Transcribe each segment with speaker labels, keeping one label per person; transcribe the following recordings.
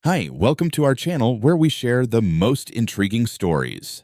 Speaker 1: Hi, welcome to our channel where we share the most intriguing stories.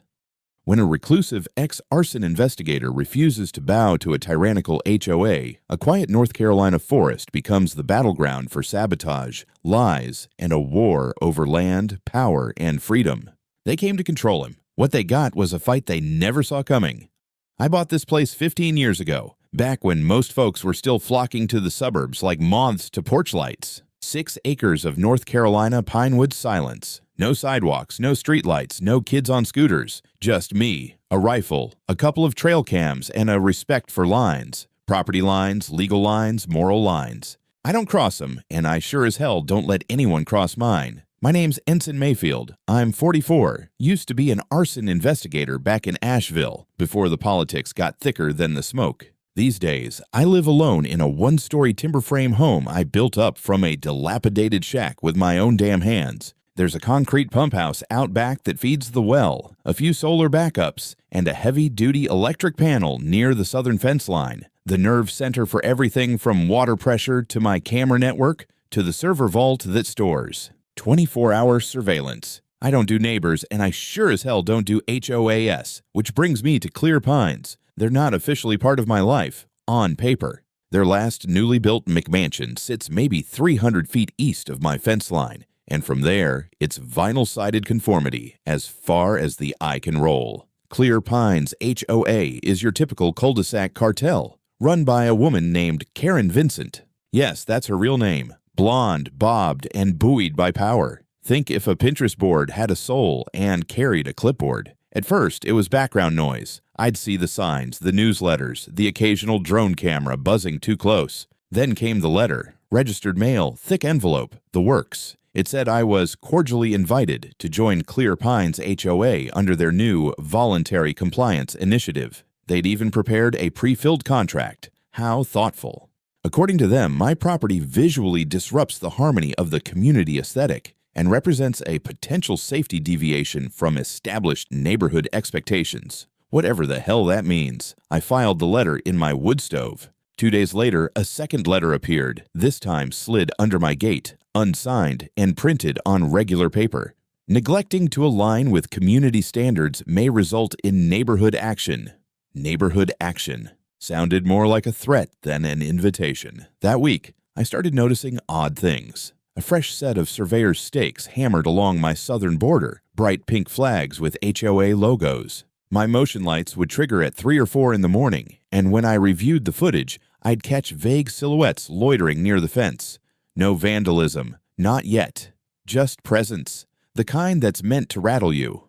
Speaker 1: When a reclusive ex-arson investigator refuses to bow to a tyrannical HOA, a quiet North Carolina forest becomes the battleground for sabotage, lies, and a war over land, power, and freedom. They came to control him. What they got was a fight they never saw coming. I bought this place 15 years ago, back when most folks were still flocking to the suburbs like moths to porch lights. 6 acres of North Carolina pinewood silence. No sidewalks, no streetlights, no kids on scooters. Just me, a rifle, a couple of trail cams, and a respect for lines. Property lines, legal lines, moral lines. I don't cross them, and I sure as hell don't let anyone cross mine. My name's Ensign Mayfield. I'm 44, used to be an arson investigator back in Asheville, before the politics got thicker than the smoke. These days, I live alone in a one-story timber frame home I built up from a dilapidated shack with my own damn hands. There's a concrete pump house out back that feeds the well, a few solar backups, and a heavy-duty electric panel near the southern fence line, the nerve center for everything from water pressure to my camera network to the server vault that stores. 24-hour surveillance. I don't do neighbors, and I sure as hell don't do HOAs, which brings me to Clear Pines. They're not officially part of my life, on paper. Their last newly built McMansion sits maybe 300 feet east of my fence line, and from there, it's vinyl-sided conformity as far as the eye can roll. Clear Pines HOA is your typical cul-de-sac cartel, run by a woman named Karen Vincent. Yes, that's her real name. Blonde, bobbed, and buoyed by power. Think if a Pinterest board had a soul and carried a clipboard. At first, it was background noise. I'd see the signs, the newsletters, the occasional drone camera buzzing too close. Then came the letter, registered mail, thick envelope, the works. It said I was cordially invited to join Clear Pines HOA under their new voluntary compliance initiative. They'd even prepared a pre-filled contract. How thoughtful. According to them, my property visually disrupts the harmony of the community aesthetic and represents a potential safety deviation from established neighborhood expectations. Whatever the hell that means. I filed the letter in my wood stove. 2 days later, a second letter appeared, this time slid under my gate, unsigned and printed on regular paper. Neglecting to align with community standards may result in neighborhood action. Neighborhood action. Sounded more like a threat than an invitation. That week, I started noticing odd things. A fresh set of surveyor's stakes hammered along my southern border, bright pink flags with HOA logos. My motion lights would trigger at 3 or 4 in the morning, and when I reviewed the footage, I'd catch vague silhouettes loitering near the fence. No vandalism, not yet. Just presence, the kind that's meant to rattle you.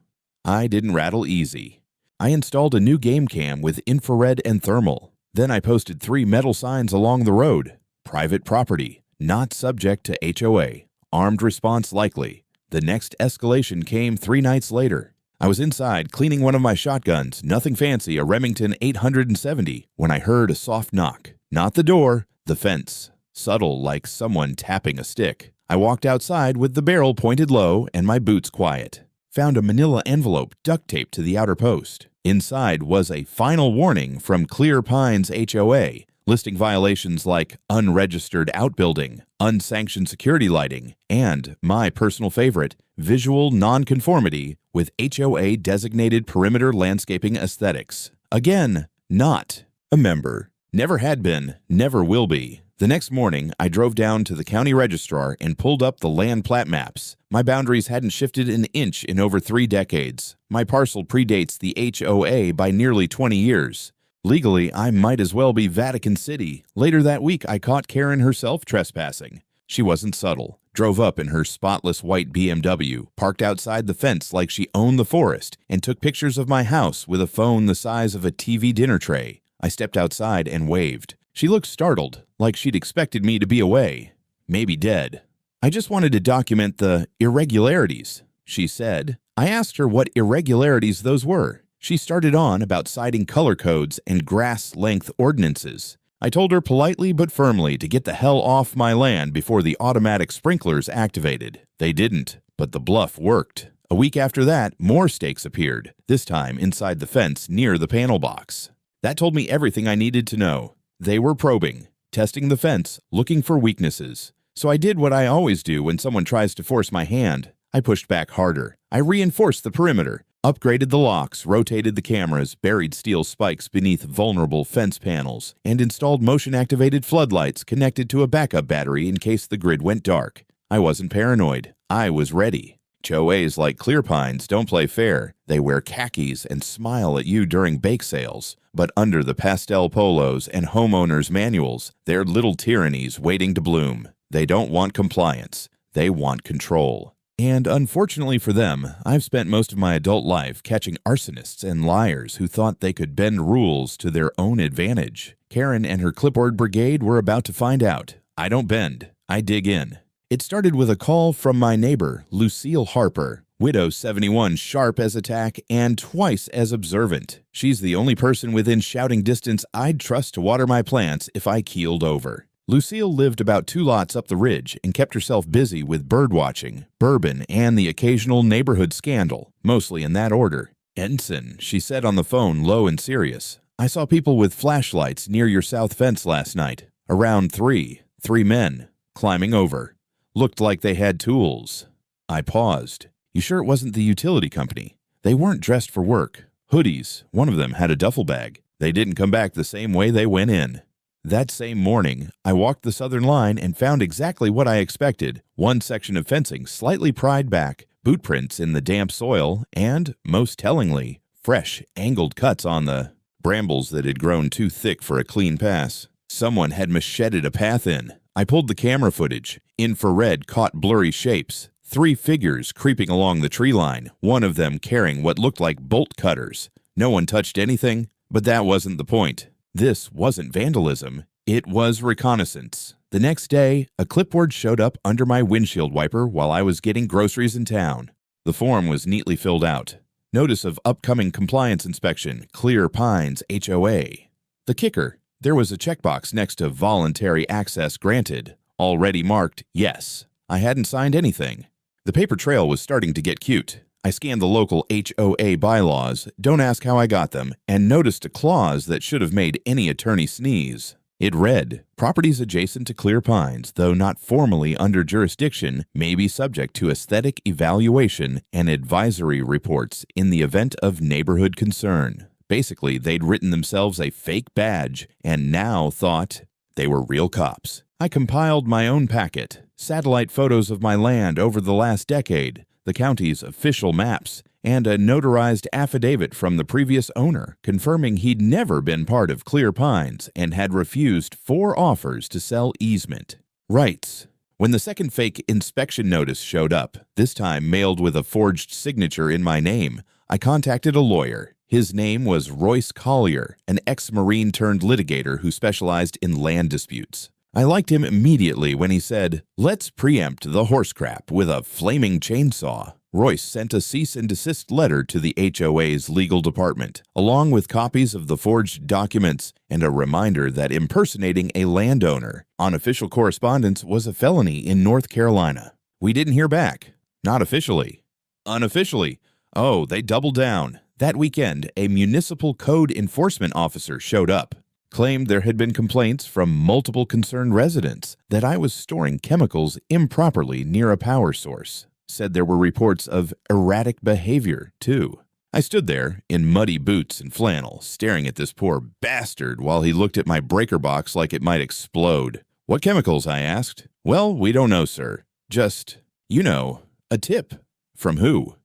Speaker 1: I didn't rattle easy. I installed a new game cam with infrared and thermal. Then I posted 3 metal signs along the road. Private property, not subject to HOA. Armed response likely. The next escalation came 3 nights later. I was inside cleaning one of my shotguns, nothing fancy, a Remington 870, when I heard a soft knock. Not the door, the fence. Subtle, like someone tapping a stick. I walked outside with the barrel pointed low and my boots quiet. Found a manila envelope duct taped to the outer post. Inside was a final warning from Clear Pines HOA, listing violations like unregistered outbuilding, unsanctioned security lighting, and, my personal favorite, visual nonconformity with HOA-designated perimeter landscaping aesthetics. Again, not a member. Never had been, never will be. The next morning, I drove down to the county registrar and pulled up the land plat maps. My boundaries hadn't shifted an inch in over 3 decades. My parcel predates the HOA by nearly 20 years. Legally, I might as well be Vatican City. Later that week, I caught Karen herself trespassing. She wasn't subtle. Drove up in her spotless white BMW, parked outside the fence like she owned the forest, and took pictures of my house with a phone the size of a TV dinner tray. I stepped outside and waved. She looked startled, like she'd expected me to be away. Maybe dead. I just wanted to document the irregularities, she said. I asked her what irregularities those were. She started on about citing color codes and grass length ordinances. I told her politely but firmly to get the hell off my land before the automatic sprinklers activated. They didn't, but the bluff worked. A week after that, more stakes appeared, this time inside the fence near the panel box. That told me everything I needed to know. They were probing, testing the fence, looking for weaknesses. So I did what I always do when someone tries to force my hand. I pushed back harder. I reinforced the perimeter, upgraded the locks, rotated the cameras, buried steel spikes beneath vulnerable fence panels, and installed motion-activated floodlights connected to a backup battery in case the grid went dark. I wasn't paranoid. I was ready. HOAs like Clear Pines don't play fair. They wear khakis and smile at you during bake sales. But under the pastel polos and homeowners' manuals, they're little tyrannies waiting to bloom. They don't want compliance. They want control. And unfortunately for them, I've spent most of my adult life catching arsonists and liars who thought they could bend rules to their own advantage. Karen and her clipboard brigade were about to find out. I don't bend. I dig in. It started with a call from my neighbor, Lucille Harper, widow 71, sharp as a tack and twice as observant. She's the only person within shouting distance I'd trust to water my plants if I keeled over. Lucille lived about 2 lots up the ridge and kept herself busy with birdwatching, bourbon, and the occasional neighborhood scandal, mostly in that order. "Ensign," she said on the phone, low and serious. "I saw people with flashlights near your south fence last night. Around 3 men, climbing over. Looked like they had tools." I paused. "You sure it wasn't the utility company? They weren't dressed for work. Hoodies. One of them had a duffel bag. They didn't come back the same way they went in." That same morning, I walked the southern line and found exactly what I expected. One section of fencing slightly pried back, boot prints in the damp soil, and, most tellingly, fresh, angled cuts on the brambles that had grown too thick for a clean pass. Someone had macheted a path in. I pulled the camera footage. Infrared caught blurry shapes. 3 figures creeping along the tree line, one of them carrying what looked like bolt cutters. No one touched anything, but that wasn't the point. This wasn't vandalism. It was reconnaissance. The next day, a clipboard showed up under my windshield wiper while I was getting groceries in town. The form was neatly filled out. Notice of upcoming compliance inspection, Clear Pines HOA. The kicker, there was a checkbox next to voluntary access granted, already marked yes. I hadn't signed anything. The paper trail was starting to get cute. I scanned the local HOA bylaws, don't ask how I got them, and noticed a clause that should have made any attorney sneeze. It read, "Properties adjacent to Clear Pines, though not formally under jurisdiction, may be subject to aesthetic evaluation and advisory reports in the event of neighborhood concern." Basically, they'd written themselves a fake badge and now thought they were real cops. I compiled my own packet, satellite photos of my land over the last decade, the county's official maps, and a notarized affidavit from the previous owner confirming he'd never been part of Clear Pines and had refused 4 offers to sell easement. Rights. When the second fake inspection notice showed up, this time mailed with a forged signature in my name, I contacted a lawyer. His name was Royce Collier, an ex-Marine turned litigator who specialized in land disputes. I liked him immediately when he said, "Let's preempt the horse crap with a flaming chainsaw." Royce sent a cease and desist letter to the HOA's legal department, along with copies of the forged documents and a reminder that impersonating a landowner on official correspondence was a felony in North Carolina. We didn't hear back. Not officially. Unofficially. Oh, they doubled down. That weekend, a municipal code enforcement officer showed up. Claimed there had been complaints from multiple concerned residents that I was storing chemicals improperly near a power source. Said there were reports of erratic behavior, too. I stood there, in muddy boots and flannel, staring at this poor bastard while he looked at my breaker box like it might explode. "What chemicals?" I asked. "Well, we don't know, sir. Just, a tip." "From who?"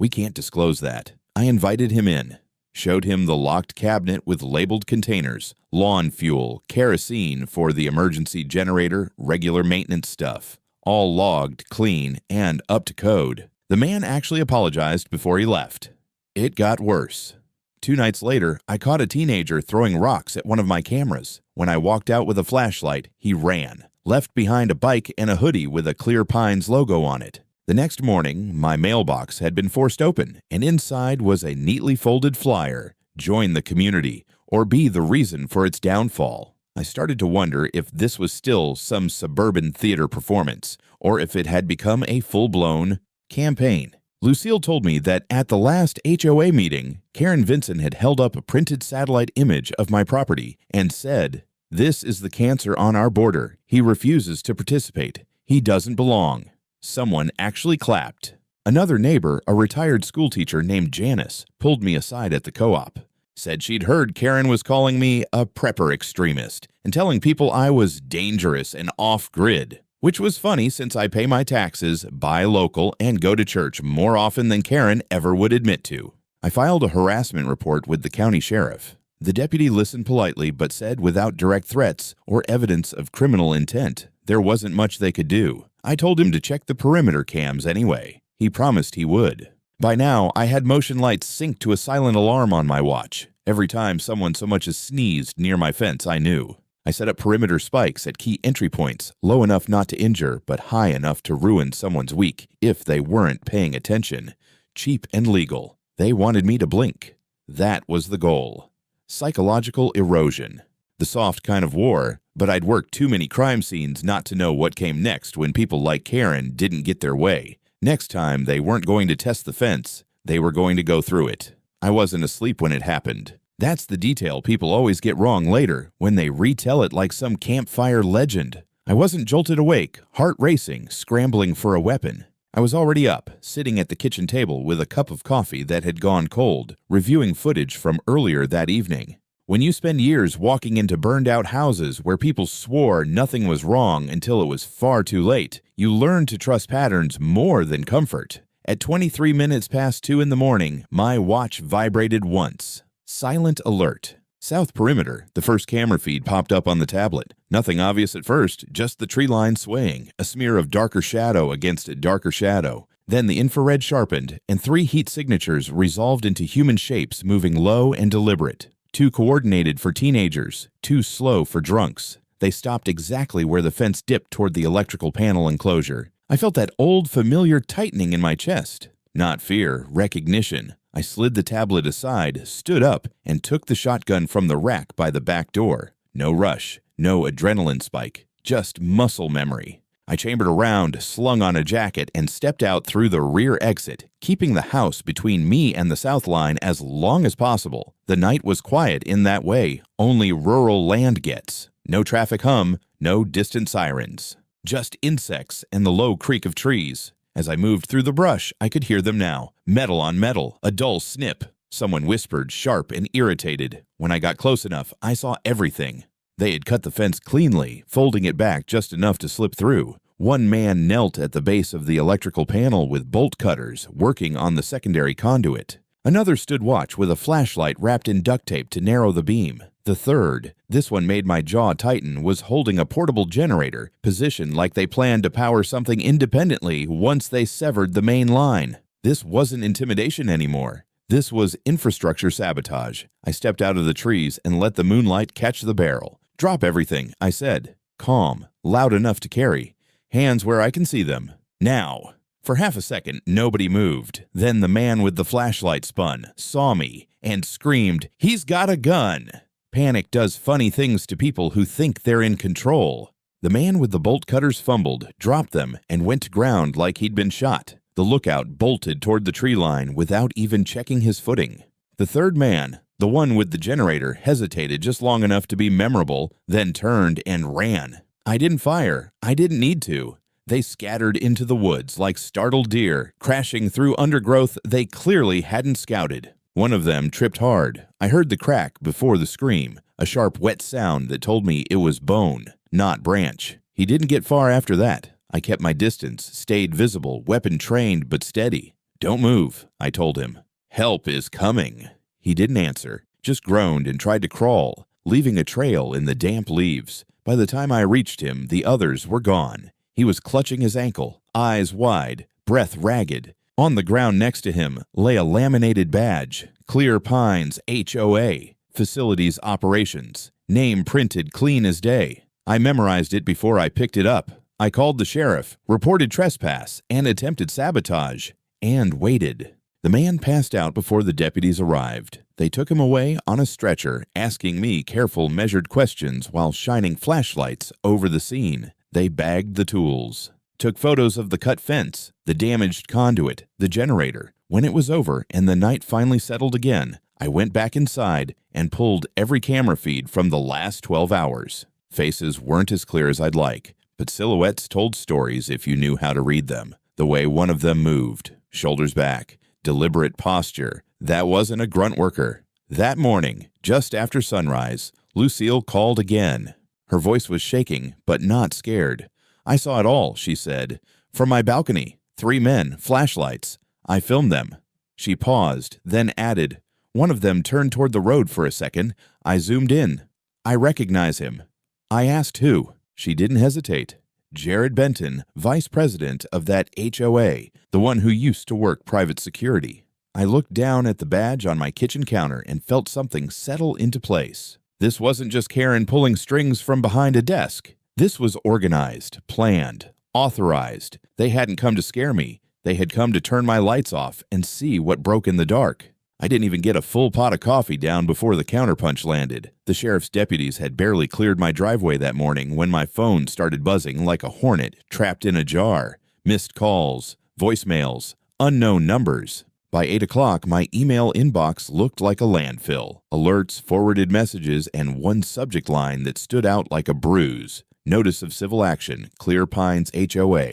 Speaker 1: "We can't disclose that." I invited him in. Showed him the locked cabinet with labeled containers, lawn fuel, kerosene for the emergency generator, regular maintenance stuff. All logged, clean, and up to code. The man actually apologized before he left. It got worse. 2 nights later, I caught a teenager throwing rocks at one of my cameras. When I walked out with a flashlight, he ran, left behind a bike and a hoodie with a Clear Pines logo on it. The next morning, my mailbox had been forced open, and inside was a neatly folded flyer, "Join the community, or be the reason for its downfall." I started to wonder if this was still some suburban theater performance, or if it had become a full-blown campaign. Lucille told me that at the last HOA meeting, Karen Vinson had held up a printed satellite image of my property and said, "This is the cancer on our border. He refuses to participate. He doesn't belong. Someone actually clapped. Another neighbor, a retired schoolteacher named Janice, pulled me aside at the co-op. Said she'd heard Karen was calling me a prepper extremist and telling people I was dangerous and off-grid, which was funny since I pay my taxes, buy local, and go to church more often than Karen ever would admit to. I filed a harassment report with the county sheriff. The deputy listened politely but said without direct threats or evidence of criminal intent, there wasn't much they could do. I told him to check the perimeter cams anyway. He promised he would. By now, I had motion lights synced to a silent alarm on my watch. Every time someone so much as sneezed near my fence, I knew. I set up perimeter spikes at key entry points, low enough not to injure, but high enough to ruin someone's week if they weren't paying attention. Cheap and legal. They wanted me to blink. That was the goal. Psychological erosion. The soft kind of war, but I'd worked too many crime scenes not to know what came next when people like Karen didn't get their way. Next time, they weren't going to test the fence. They were going to go through it. I wasn't asleep when it happened. That's the detail people always get wrong later when they retell it like some campfire legend. I wasn't jolted awake, heart racing, scrambling for a weapon. I was already up, sitting at the kitchen table with a cup of coffee that had gone cold, reviewing footage from earlier that evening. When you spend years walking into burned-out houses where people swore nothing was wrong until it was far too late, you learn to trust patterns more than comfort. At 23 minutes past 2 in the morning, my watch vibrated once. Silent alert. South perimeter, the first camera feed popped up on the tablet. Nothing obvious at first, just the tree line swaying, a smear of darker shadow against a darker shadow. Then the infrared sharpened, and 3 heat signatures resolved into human shapes moving low and deliberate. Too coordinated for teenagers, too slow for drunks. They stopped exactly where the fence dipped toward the electrical panel enclosure. I felt that old familiar tightening in my chest. Not fear, recognition. I slid the tablet aside, stood up, and took the shotgun from the rack by the back door. No rush, no adrenaline spike, just muscle memory. I chambered around, slung on a jacket, and stepped out through the rear exit, keeping the house between me and the south line as long as possible. The night was quiet in that way only rural land gets. No traffic hum, no distant sirens. Just insects and the low creak of trees. As I moved through the brush, I could hear them now. Metal on metal, a dull snip. Someone whispered, sharp and irritated. When I got close enough, I saw everything. They had cut the fence cleanly, folding it back just enough to slip through. One man knelt at the base of the electrical panel with bolt cutters, working on the secondary conduit. Another stood watch with a flashlight wrapped in duct tape to narrow the beam. The third, this one made my jaw tighten, was holding a portable generator, positioned like they planned to power something independently once they severed the main line. This wasn't intimidation anymore. This was infrastructure sabotage. I stepped out of the trees and let the moonlight catch the barrel. "Drop everything," I said. Calm, loud enough to carry. Hands where I can see them. Now. For half a second, nobody moved. Then the man with the flashlight spun, saw me, and screamed, "He's got a gun!" Panic does funny things to people who think they're in control. The man with the bolt cutters fumbled, dropped them, and went to ground like he'd been shot. The lookout bolted toward the tree line without even checking his footing. The third man, the one with the generator, hesitated just long enough to be memorable, then turned and ran. I didn't fire. I didn't need to. They scattered into the woods like startled deer, crashing through undergrowth they clearly hadn't scouted. One of them tripped hard. I heard the crack before the scream, a sharp, wet sound that told me it was bone, not branch. He didn't get far after that. I kept my distance, stayed visible, weapon trained but steady. "Don't move," I told him. "Help is coming." He didn't answer, just groaned and tried to crawl, leaving a trail in the damp leaves. By the time I reached him, the others were gone. He was clutching his ankle, eyes wide, breath ragged. On the ground next to him lay a laminated badge, Clear Pines HOA, Facilities Operations, name printed clean as day. I memorized it before I picked it up. I called the sheriff, reported trespass, and attempted sabotage, and waited. The man passed out before the deputies arrived. They took him away on a stretcher, asking me careful, measured questions while shining flashlights over the scene. They bagged the tools. Took photos of the cut fence, the damaged conduit, the generator. When it was over and the night finally settled again, I went back inside and pulled every camera feed from the last 12 hours. Faces weren't as clear as I'd like, but silhouettes told stories if you knew how to read them. The way one of them moved, shoulders back, deliberate posture, that wasn't a grunt worker. That morning, just after sunrise, Lucille called again. Her voice was shaking, but not scared. "I saw it all," she said. "From my balcony. 3 men, flashlights. I filmed them." She paused, then added, "One of them turned toward the road for a second. I zoomed in. I recognize him." I asked who. She didn't hesitate. Jared Benton, vice president of that HOA, the one who used to work private security. I looked down at the badge on my kitchen counter and felt something settle into place. This wasn't just Karen pulling strings from behind a desk. This was organized, planned, authorized. They hadn't come to scare me. They had come to turn my lights off and see what broke in the dark. I didn't even get a full pot of coffee down before the counterpunch landed. The sheriff's deputies had barely cleared my driveway that morning when my phone started buzzing like a hornet trapped in a jar. Missed calls, voicemails, unknown numbers. By 8 o'clock, my email inbox looked like a landfill. Alerts, forwarded messages, and one subject line that stood out like a bruise. Notice of civil action, Clear Pines HOA.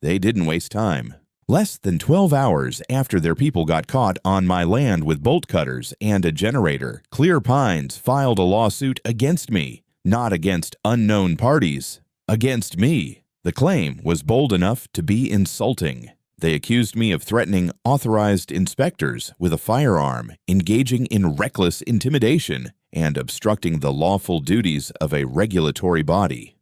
Speaker 1: They didn't waste time. Less than 12 hours after their people got caught on my land with bolt cutters and a generator, Clear Pines filed a lawsuit against me. Not against unknown parties. Against me. The claim was bold enough to be insulting. They accused me of threatening authorized inspectors with a firearm, engaging in reckless intimidation, and obstructing the lawful duties of a regulatory body.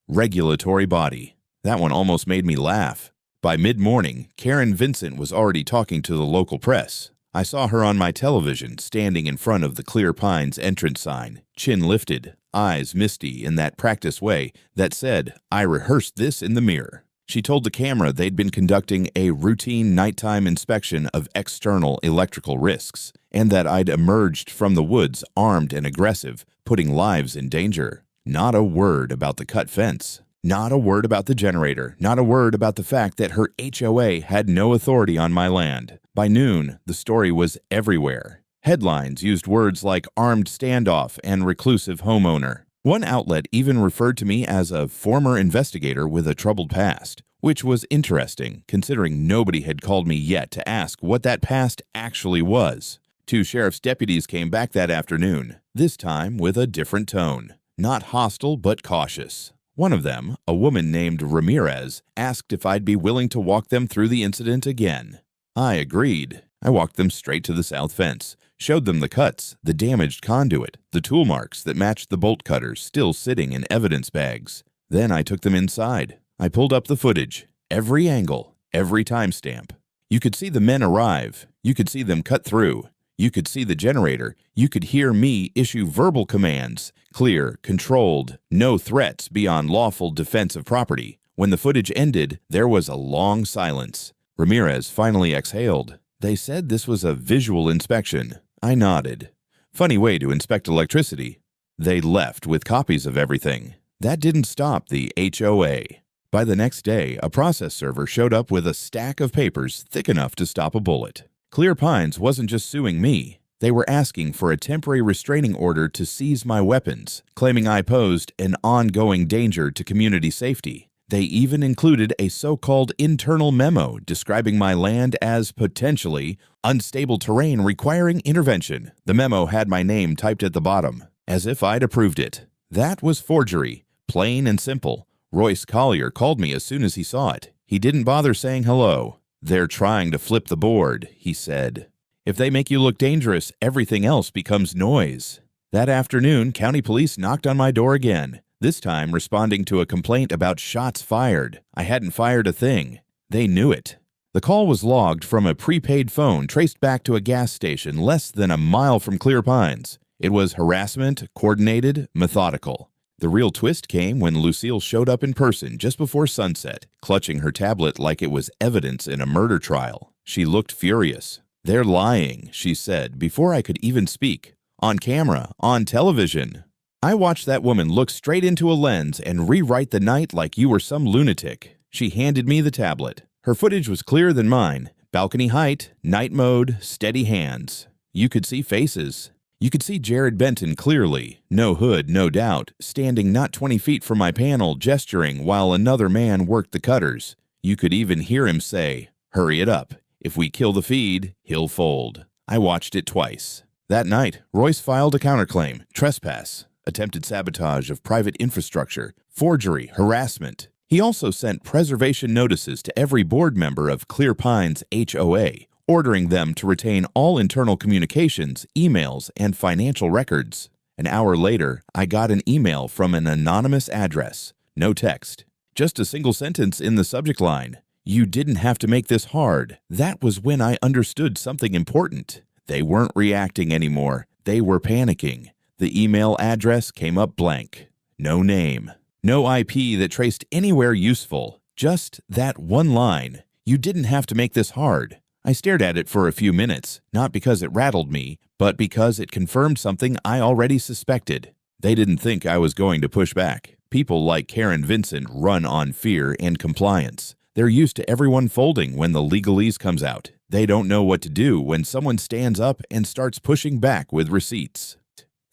Speaker 1: Regulatory body. That one almost made me laugh. By mid-morning, Karen Vincent was already talking to the local press. I saw her on my television, standing in front of the Clear Pines entrance sign, chin lifted, eyes misty in that practice way that said, "I rehearsed this in the mirror." She told the camera they'd been conducting a routine nighttime inspection of external electrical risks, and that I'd emerged from the woods armed and aggressive, putting lives in danger. Not a word about the cut fence. Not a word about the generator. Not a word about the fact that her HOA had no authority on my land. By noon, the story was everywhere. Headlines used words like armed standoff and reclusive homeowner. One outlet even referred to me as a former investigator with a troubled past, which was interesting considering nobody had called me yet to ask what that past actually was. 2 sheriff's deputies came back that afternoon, this time with a different tone. Not hostile, but cautious. One of them, a woman named Ramirez, asked if I'd be willing to walk them through the incident again. I agreed. I walked them straight to the south fence, showed them the cuts, the damaged conduit, the tool marks that matched the bolt cutters still sitting in evidence bags. Then I took them inside. I pulled up the footage, every angle, every timestamp. You could see the men arrive. You could see them cut through. You could see the generator. You could hear me issue verbal commands, clear, controlled, no threats beyond lawful defense of property. When the footage ended, there was a long silence. Ramirez finally exhaled. They said this was a visual inspection. I nodded. Funny way to inspect electricity. They left with copies of everything. That didn't stop the HOA. By the next day, a process server showed up with a stack of papers thick enough to stop a bullet. Clear Pines wasn't just suing me. They were asking for a temporary restraining order to seize my weapons, claiming I posed an ongoing danger to community safety. They even included a so-called internal memo describing my land as potentially unstable terrain requiring intervention. The memo had my name typed at the bottom, as if I'd approved it. That was forgery, plain and simple. Royce Collier called me as soon as he saw it. He didn't bother saying hello. "They're trying to flip the board," he said. "If they make you look dangerous, everything else becomes noise." That afternoon, county police knocked on my door again, this time responding to a complaint about shots fired. I hadn't fired a thing. They knew it. The call was logged from a prepaid phone traced back to a gas station less than a mile from Clear Pines. It was harassment, coordinated, methodical. The real twist came when Lucille showed up in person just before sunset, clutching her tablet like it was evidence in a murder trial. She looked furious. "They're lying," she said, before I could even speak. "On camera, on television." I watched that woman look straight into a lens and rewrite the night like you were some lunatic. She handed me the tablet. Her footage was clearer than mine. Balcony height, night mode, steady hands. You could see faces. You could see Jared Benton clearly, no hood, no doubt, standing not 20 feet from my panel gesturing while another man worked the cutters. You could even hear him say, "Hurry it up. If we kill the feed, he'll fold." I watched it twice. That night, Royce filed a counterclaim, trespass, attempted sabotage of private infrastructure, forgery, harassment. He also sent preservation notices to every board member of Clear Pines HOA, ordering them to retain all internal communications, emails, and financial records. An hour later, I got an email from an anonymous address. No text. Just a single sentence in the subject line. "You didn't have to make this hard." That was when I understood something important. They weren't reacting anymore. They were panicking. The email address came up blank. No name. No IP that traced anywhere useful. Just that one line. "You didn't have to make this hard." I stared at it for a few minutes, not because it rattled me, but because it confirmed something I already suspected. They didn't think I was going to push back. People like Karen Vincent run on fear and compliance. They're used to everyone folding when the legalese comes out. They don't know what to do when someone stands up and starts pushing back with receipts.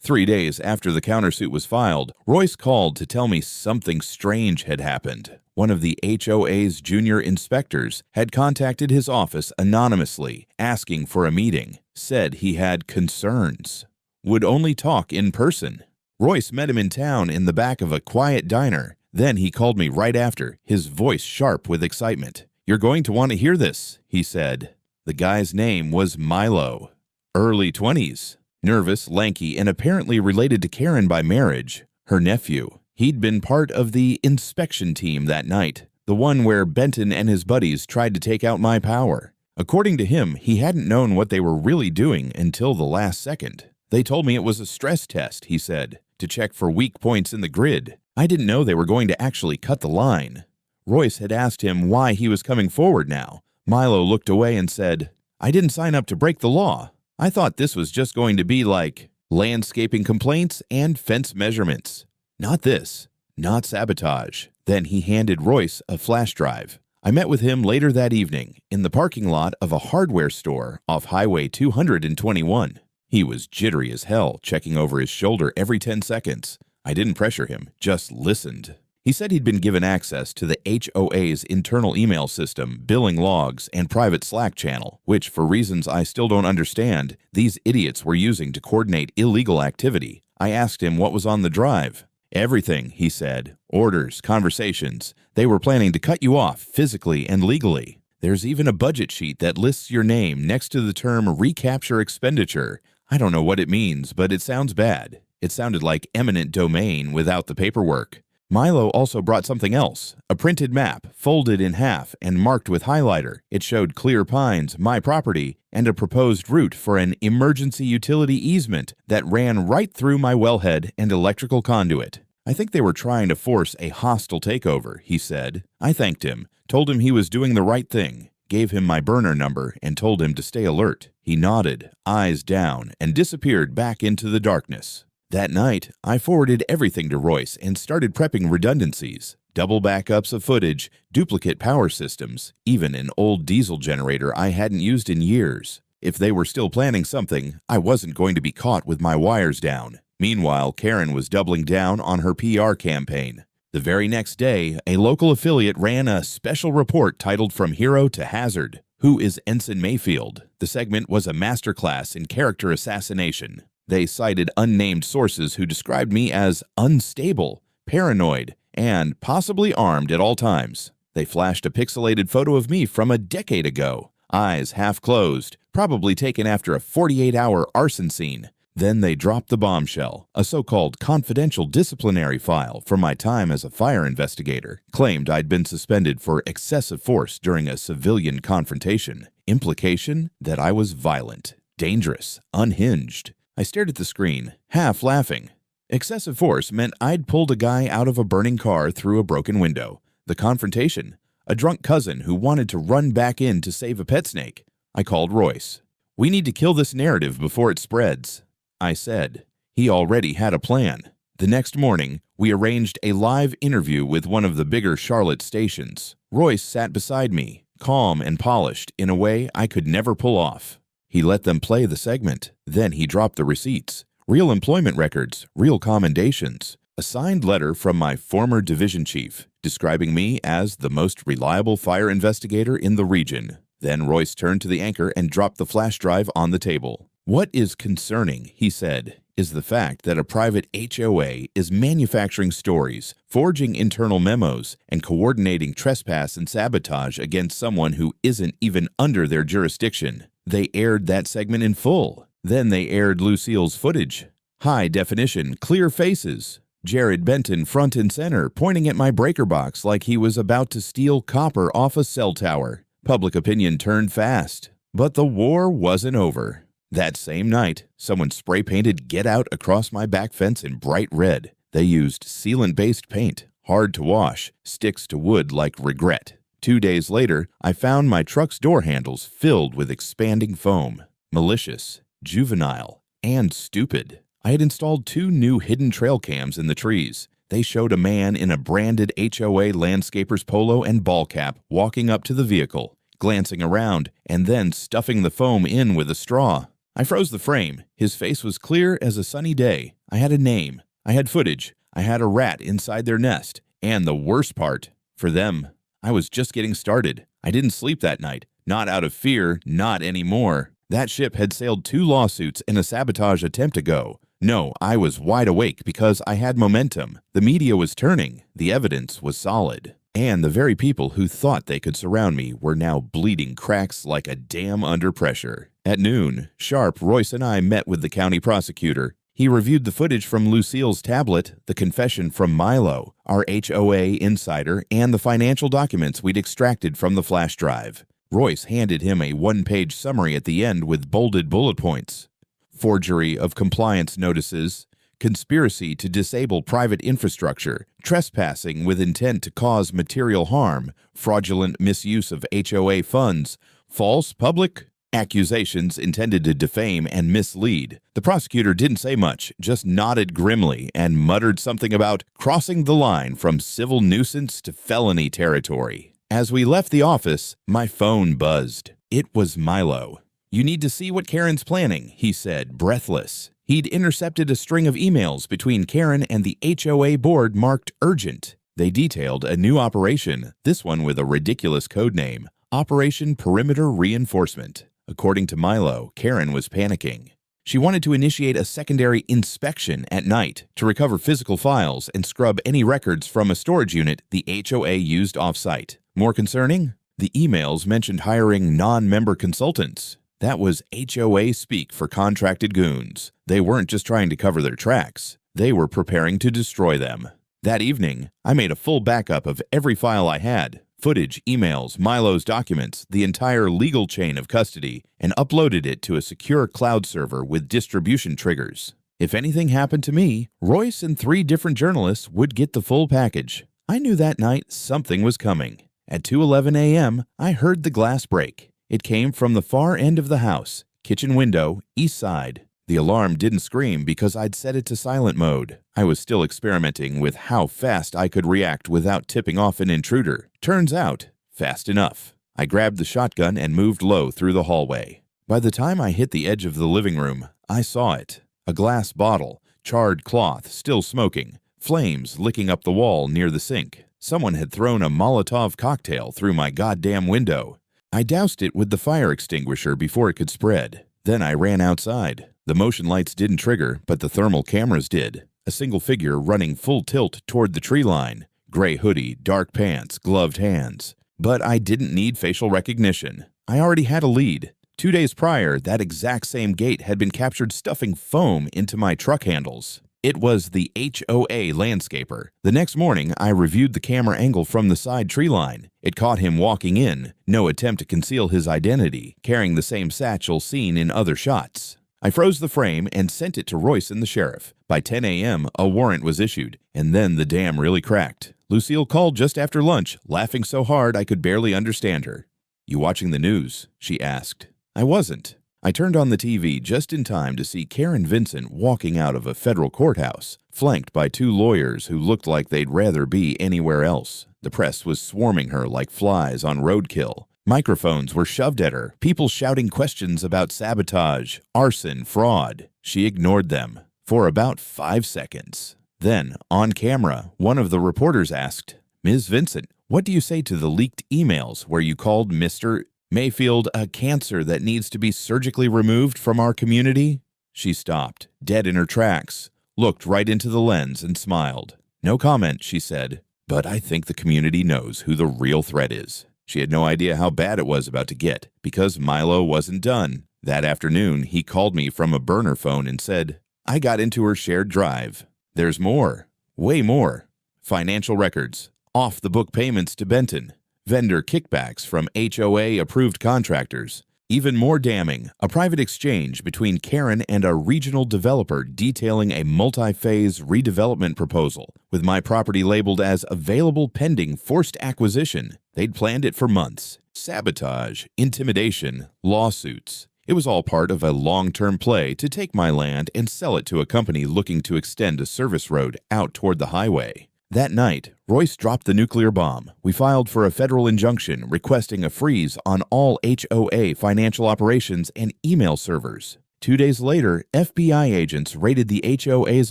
Speaker 1: 3 days after the countersuit was filed, Royce called to tell me something strange had happened. One of the HOA's junior inspectors had contacted his office anonymously, asking for a meeting, said he had concerns, would only talk in person. Royce met him in town in the back of a quiet diner. Then he called me right after, his voice sharp with excitement. "You're going to want to hear this," he said. The guy's name was Milo. Early 20s. Nervous, lanky, and apparently related to Karen by marriage, her nephew. He'd been part of the inspection team that night, the one where Benton and his buddies tried to take out my power. According to him, he hadn't known what they were really doing until the last second. "They told me it was a stress test," he said, "to check for weak points in the grid. I didn't know they were going to actually cut the line." Royce had asked him why he was coming forward now. Milo looked away and said, "I didn't sign up to break the law. I thought this was just going to be like landscaping complaints and fence measurements. Not this. Not sabotage." Then he handed Royce a flash drive. I met with him later that evening in the parking lot of a hardware store off Highway 221. He was jittery as hell, checking over his shoulder every 10 seconds. I didn't pressure him, just listened. He said he'd been given access to the HOA's internal email system, billing logs, and private Slack channel, which, for reasons I still don't understand, these idiots were using to coordinate illegal activity. I asked him what was on the drive. "Everything," he said. "Orders, conversations. They were planning to cut you off, physically and legally. There's even a budget sheet that lists your name next to the term recapture expenditure. I don't know what it means, but it sounds bad." It sounded like eminent domain without the paperwork. Milo also brought something else, a printed map, folded in half and marked with highlighter. It showed Clear Pines, my property, and a proposed route for an emergency utility easement that ran right through my wellhead and electrical conduit. "I think they were trying to force a hostile takeover," he said. I thanked him, told him he was doing the right thing, gave him my burner number, and told him to stay alert. He nodded, eyes down, and disappeared back into the darkness. That night, I forwarded everything to Royce and started prepping redundancies, double backups of footage, duplicate power systems, even an old diesel generator I hadn't used in years. If they were still planning something, I wasn't going to be caught with my wires down. Meanwhile, Karen was doubling down on her PR campaign. The very next day, a local affiliate ran a special report titled From Hero to Hazard. Who is Ensign Mayfield? The segment was a masterclass in character assassination. They cited unnamed sources who described me as unstable, paranoid, and possibly armed at all times. They flashed a pixelated photo of me from a decade ago, eyes half closed, probably taken after a 48-hour arson scene. Then they dropped the bombshell, a so-called confidential disciplinary file from my time as a fire investigator, claimed I'd been suspended for excessive force during a civilian confrontation. Implication that I was violent, dangerous, unhinged. I stared at the screen, half laughing. Excessive force meant I'd pulled a guy out of a burning car through a broken window. The confrontation, a drunk cousin who wanted to run back in to save a pet snake. I called Royce. "We need to kill this narrative before it spreads," I said. He already had a plan. The next morning, we arranged a live interview with one of the bigger Charlotte stations. Royce sat beside me, calm and polished in a way I could never pull off. He let them play the segment. Then he dropped the receipts. Real employment records, real commendations. A signed letter from my former division chief, describing me as the most reliable fire investigator in the region. Then Royce turned to the anchor and dropped the flash drive on the table. "What is concerning," he said, "is the fact that a private HOA is manufacturing stories, forging internal memos, and coordinating trespass and sabotage against someone who isn't even under their jurisdiction." They aired that segment in full. Then they aired Lucille's footage. High definition, clear faces. Jared Benton front and center, pointing at my breaker box like he was about to steal copper off a cell tower. Public opinion turned fast. But the war wasn't over. That same night, someone spray-painted "Get Out" across my back fence in bright red. They used sealant-based paint, hard to wash, sticks to wood like regret. 2 days later, I found my truck's door handles filled with expanding foam. Malicious, juvenile, and stupid. I had installed 2 new hidden trail cams in the trees. They showed a man in a branded HOA landscaper's polo and ball cap walking up to the vehicle, glancing around, and then stuffing the foam in with a straw. I froze the frame. His face was clear as a sunny day. I had a name. I had footage. I had a rat inside their nest. And the worst part, for them, I was just getting started. I didn't sleep that night. Not out of fear, not anymore. That ship had sailed 2 lawsuits and a sabotage attempt ago. No, I was wide awake because I had momentum. The media was turning. The evidence was solid. And the very people who thought they could surround me were now bleeding cracks like a dam under pressure. At noon, sharp, Royce and I met with the county prosecutor. He reviewed the footage from Lucille's tablet, the confession from Milo, our HOA insider, and the financial documents we'd extracted from the flash drive. Royce handed him a 1-page summary at the end with bolded bullet points. Forgery of compliance notices, conspiracy to disable private infrastructure, trespassing with intent to cause material harm, fraudulent misuse of HOA funds, false public accusations intended to defame and mislead. The prosecutor didn't say much, just nodded grimly and muttered something about crossing the line from civil nuisance to felony territory. As we left the office, my phone buzzed. It was Milo. "You need to see what Karen's planning," he said, breathless. He'd intercepted a string of emails between Karen and the HOA board marked urgent. They detailed a new operation, this one with a ridiculous code name, Operation Perimeter Reinforcement. According to Milo, Karen was panicking. She wanted to initiate a secondary inspection at night to recover physical files and scrub any records from a storage unit the HOA used off-site. More concerning? The emails mentioned hiring non-member consultants. That was HOA speak for contracted goons. They weren't just trying to cover their tracks. They were preparing to destroy them. That evening, I made a full backup of every file I had. Footage, emails, Milo's documents, the entire legal chain of custody, and uploaded it to a secure cloud server with distribution triggers. If anything happened to me, Royce and 3 different journalists would get the full package. I knew that night something was coming. At 2:11 a.m., I heard the glass break. It came from the far end of the house, kitchen window, east side. The alarm didn't scream because I'd set it to silent mode. I was still experimenting with how fast I could react without tipping off an intruder. Turns out, fast enough. I grabbed the shotgun and moved low through the hallway. By the time I hit the edge of the living room, I saw it. A glass bottle, charred cloth still smoking, flames licking up the wall near the sink. Someone had thrown a Molotov cocktail through my goddamn window. I doused it with the fire extinguisher before it could spread. Then I ran outside. The motion lights didn't trigger, but the thermal cameras did. A single figure running full tilt toward the tree line. Gray hoodie, dark pants, gloved hands. But I didn't need facial recognition. I already had a lead. 2 days prior, that exact same gate had been captured stuffing foam into my truck handles. It was the HOA landscaper. The next morning, I reviewed the camera angle from the side tree line. It caught him walking in, no attempt to conceal his identity, carrying the same satchel seen in other shots. I froze the frame and sent it to Royce and the sheriff. By 10 a.m., a warrant was issued, and then the dam really cracked. Lucille called just after lunch, laughing so hard I could barely understand her. "You watching the news?" she asked. I wasn't. I turned on the TV just in time to see Karen Vincent walking out of a federal courthouse, flanked by 2 lawyers who looked like they'd rather be anywhere else. The press was swarming her like flies on roadkill. Microphones were shoved at her, people shouting questions about sabotage, arson, fraud. She ignored them for about 5 seconds. Then, on camera, one of the reporters asked, "Ms. Vincent, what do you say to the leaked emails where you called Mr. Mayfield a cancer that needs to be surgically removed from our community?" She stopped, dead in her tracks, looked right into the lens and smiled. "No comment," she said, "but I think the community knows who the real threat is." She had no idea how bad it was about to get, because Milo wasn't done. That afternoon, he called me from a burner phone and said, "I got into her shared drive. There's more, way more. Financial records, off-the-book payments to Benton, vendor kickbacks from HOA-approved contractors. Even more damning, a private exchange between Karen and a regional developer detailing a multi-phase redevelopment proposal, with my property labeled as available pending forced acquisition. They'd planned it for months. Sabotage, intimidation, lawsuits. It was all part of a long-term play to take my land and sell it to a company looking to extend a service road out toward the highway. That night, Royce dropped the nuclear bomb. We filed for a federal injunction requesting a freeze on all HOA financial operations and email servers. 2 days later, FBI agents raided the HOA's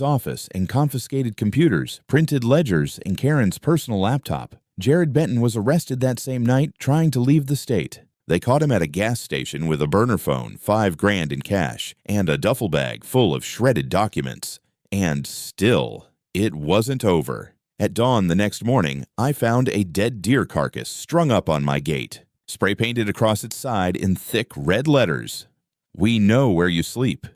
Speaker 1: office and confiscated computers, printed ledgers, and Karen's personal laptop. Jared Benton was arrested that same night trying to leave the state. They caught him at a gas station with a burner phone, $5,000 in cash, and a duffel bag full of shredded documents. And still, it wasn't over. At dawn the next morning, I found a dead deer carcass strung up on my gate, spray painted across its side in thick red letters. "We know where you sleep."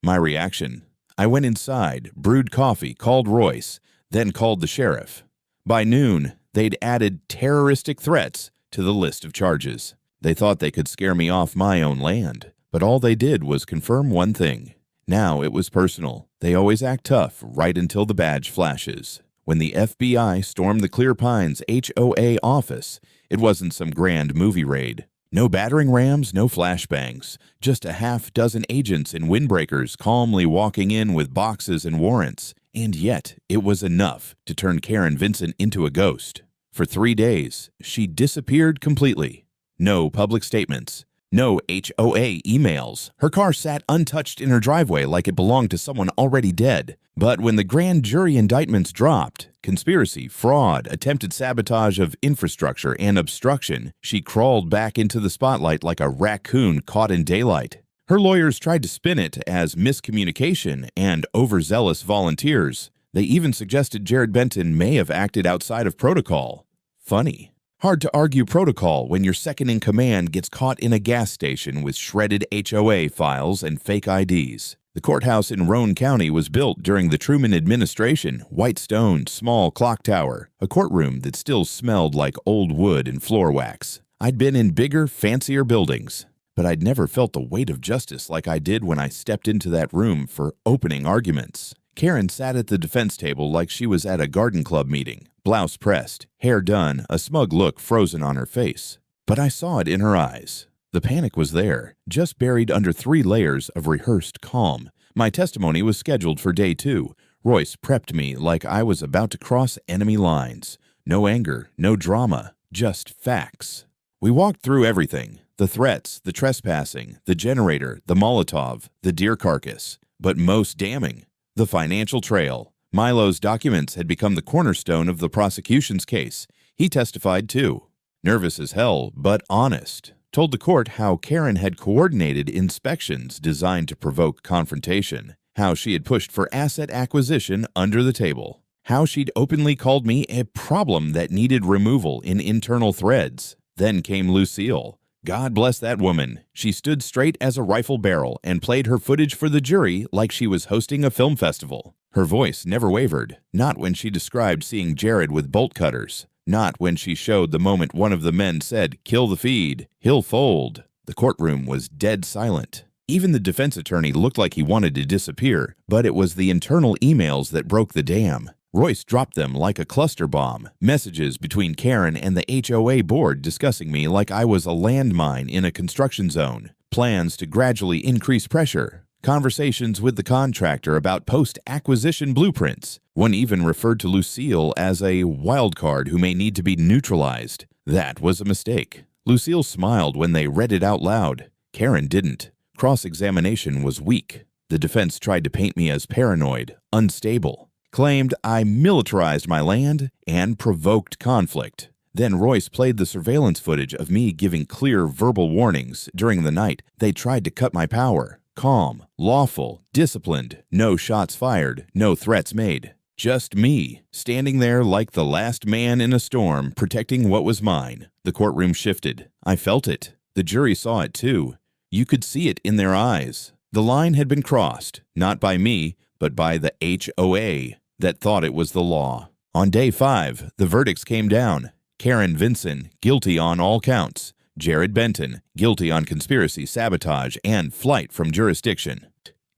Speaker 1: My reaction? I went inside, brewed coffee, called Royce, then called the sheriff. By noon, they'd added terroristic threats to the list of charges. They thought they could scare me off my own land, but all they did was confirm one thing. Now it was personal. They always act tough right until the badge flashes. When the FBI stormed the Clear Pines HOA office, it wasn't some grand movie raid. No battering rams, no flashbangs, just a half-dozen agents in windbreakers calmly walking in with boxes and warrants. And yet, it was enough to turn Karen Vincent into a ghost. For 3 days, she disappeared completely. No public statements. No HOA emails. Her car sat untouched in her driveway like it belonged to someone already dead. But when the grand jury indictments dropped, conspiracy, fraud, attempted sabotage of infrastructure, and obstruction, she crawled back into the spotlight like a raccoon caught in daylight. Her lawyers tried to spin it as miscommunication and overzealous volunteers. They even suggested Jared Benton may have acted outside of protocol. Funny. Hard to argue protocol when your second-in-command gets caught in a gas station with shredded HOA files and fake IDs. The courthouse in Roane County was built during the Truman administration. White stone, small clock tower, a courtroom that still smelled like old wood and floor wax. I'd been in bigger, fancier buildings, but I'd never felt the weight of justice like I did when I stepped into that room for opening arguments. Karen sat at the defense table like she was at a garden club meeting, blouse pressed, hair done, a smug look frozen on her face. But I saw it in her eyes. The panic was there, just buried under 3 layers of rehearsed calm. My testimony was scheduled for day 2. Royce prepped me like I was about to cross enemy lines. No anger, no drama, just facts. We walked through everything: the threats, the trespassing, the generator, the Molotov, the deer carcass. But most damning, the financial trail. Milo's documents had become the cornerstone of the prosecution's case. He testified too. Nervous as hell, but honest. Told the court how Karen had coordinated inspections designed to provoke confrontation, how she had pushed for asset acquisition under the table, how she'd openly called me a problem that needed removal in internal threads. Then came Lucille. God bless that woman. She stood straight as a rifle barrel and played her footage for the jury like she was hosting a film festival. Her voice never wavered, not when she described seeing Jared with bolt cutters, not when she showed the moment one of the men said, "Kill the feed, he'll fold." The courtroom was dead silent. Even the defense attorney looked like he wanted to disappear, but it was the internal emails that broke the dam. Royce dropped them like a cluster bomb, messages between Karen and the HOA board discussing me like I was a landmine in a construction zone, plans to gradually increase pressure, conversations with the contractor about post-acquisition blueprints. One even referred to Lucille as a wild card who may need to be neutralized. That was a mistake. Lucille smiled when they read it out loud. Karen didn't. Cross-examination was weak. The defense tried to paint me as paranoid, unstable, claimed I militarized my land, and provoked conflict. Then Royce played the surveillance footage of me giving clear verbal warnings during the night. They tried to cut my power. Calm, lawful, disciplined, no shots fired, no threats made. Just me, standing there like the last man in a storm, protecting what was mine. The courtroom shifted. I felt it. The jury saw it too. You could see it in their eyes. The line had been crossed, not by me, but by the HOA that thought it was the law. On day 5, the verdicts came down. Karen Vinson, guilty on all counts. Jared Benton, guilty on conspiracy, sabotage, and flight from jurisdiction.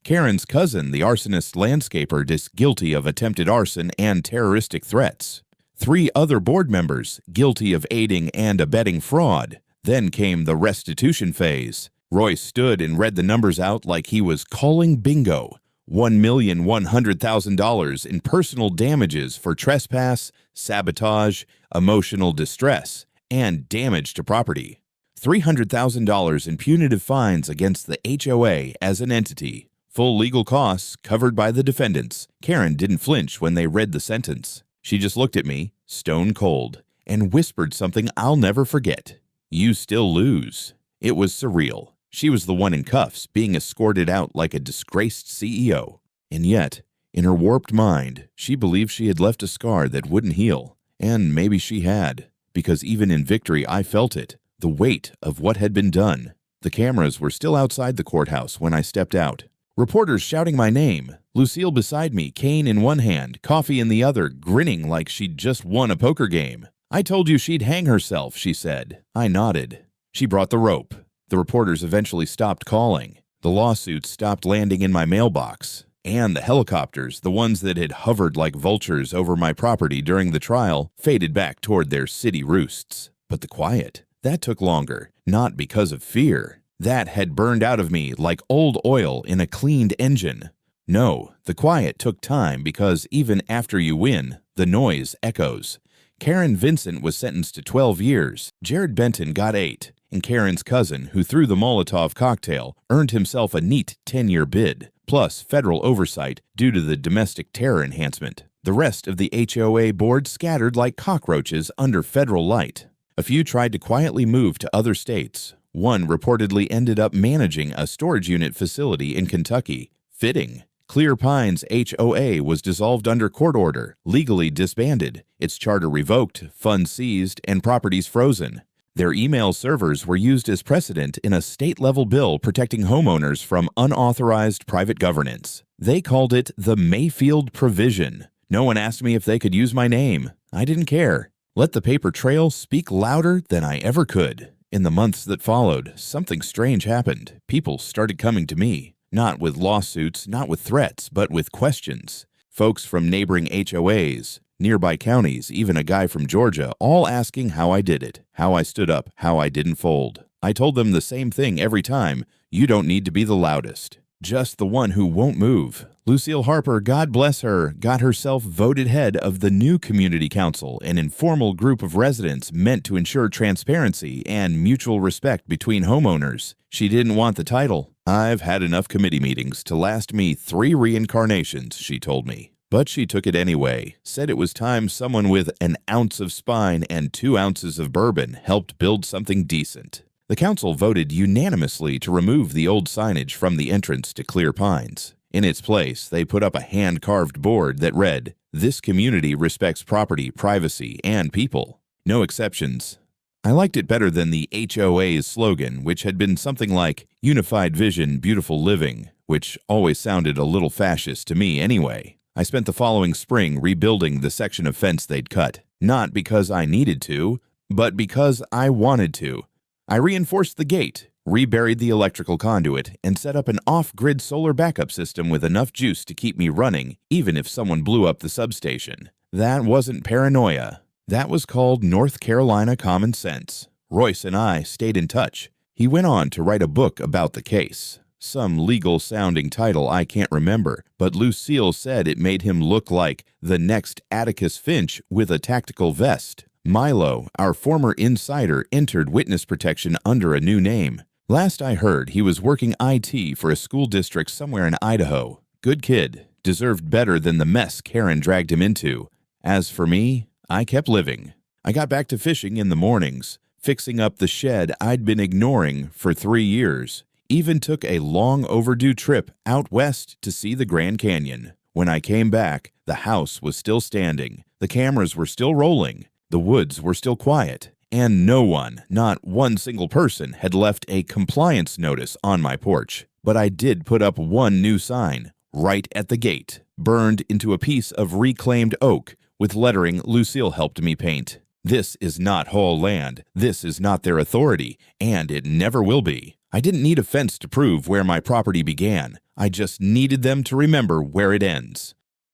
Speaker 1: Karen's cousin, the arsonist landscaper, guilty of attempted arson and terroristic threats. 3 other board members, guilty of aiding and abetting fraud. Then came the restitution phase. Royce stood and read the numbers out like he was calling bingo. $1,100,000 in personal damages for trespass, sabotage, emotional distress, and damage to property. $300,000 in punitive fines against the HOA as an entity. Full legal costs covered by the defendants. Karen didn't flinch when they read the sentence. She just looked at me, stone cold, and whispered something I'll never forget. "You still lose." It was surreal. She was the one in cuffs, being escorted out like a disgraced CEO. And yet, in her warped mind, she believed she had left a scar that wouldn't heal. And maybe she had, because even in victory I felt it, the weight of what had been done. The cameras were still outside the courthouse when I stepped out. Reporters shouting my name, Lucille beside me, cane in one hand, coffee in the other, grinning like she'd just won a poker game. "I told you she'd hang herself," she said. I nodded. She brought the rope. The reporters eventually stopped calling. The lawsuits stopped landing in my mailbox. And the helicopters, the ones that had hovered like vultures over my property during the trial, faded back toward their city roosts. But the quiet, that took longer, not because of fear. That had burned out of me like old oil in a cleaned engine. No, the quiet took time because even after you win, the noise echoes. Karen Vincent was sentenced to 12 years. Jared Benton got 8. And Karen's cousin, who threw the Molotov cocktail, earned himself a neat 10-year bid, plus federal oversight due to the domestic terror enhancement. The rest of the HOA board scattered like cockroaches under federal light. A few tried to quietly move to other states. One reportedly ended up managing a storage unit facility in Kentucky. Fitting. Clear Pines HOA was dissolved under court order, legally disbanded, its charter revoked, funds seized, and properties frozen. Their email servers were used as precedent in a state-level bill protecting homeowners from unauthorized private governance. They called it the Mayfield Provision. No one asked me if they could use my name. I didn't care. Let the paper trail speak louder than I ever could. In the months that followed, something strange happened. People started coming to me. Not with lawsuits, not with threats, but with questions. Folks from neighboring HOAs, nearby counties, even a guy from Georgia, all asking how I did it, how I stood up, how I didn't fold. I told them the same thing every time. You don't need to be the loudest. Just the one who won't move. Lucille Harper, God bless her, got herself voted head of the new community council, an informal group of residents meant to ensure transparency and mutual respect between homeowners. She didn't want the title. "I've had enough committee meetings to last me 3 reincarnations," she told me. But she took it anyway, said it was time someone with an ounce of spine and 2 ounces of bourbon helped build something decent. The council voted unanimously to remove the old signage from the entrance to Clear Pines. In its place, they put up a hand-carved board that read, "This community respects property, privacy, and people. No exceptions." I liked it better than the HOA's slogan, which had been something like, "Unified Vision, Beautiful Living," which always sounded a little fascist to me anyway. I spent the following spring rebuilding the section of fence they'd cut, not because I needed to, but because I wanted to. I reinforced the gate, reburied the electrical conduit, and set up an off-grid solar backup system with enough juice to keep me running, even if someone blew up the substation. That wasn't paranoia. That was called North Carolina common sense. Royce and I stayed in touch. He went on to write a book about the case. Some legal-sounding title I can't remember, but Lucille said it made him look like the next Atticus Finch with a tactical vest. Milo, our former insider, entered witness protection under a new name. Last I heard, he was working IT for a school district somewhere in Idaho. Good kid. Deserved better than the mess Karen dragged him into. As for me, I kept living. I got back to fishing in the mornings, fixing up the shed I'd been ignoring for 3 years. Even took a long overdue trip out west to see the Grand Canyon. When I came back, the house was still standing, the cameras were still rolling, the woods were still quiet, and no one, not one single person, had left a compliance notice on my porch. But I did put up one new sign, right at the gate, burned into a piece of reclaimed oak, with lettering Lucille helped me paint. This is not whole land, this is not their authority, and it never will be. I didn't need a fence to prove where my property began. I just needed them to remember where it ends.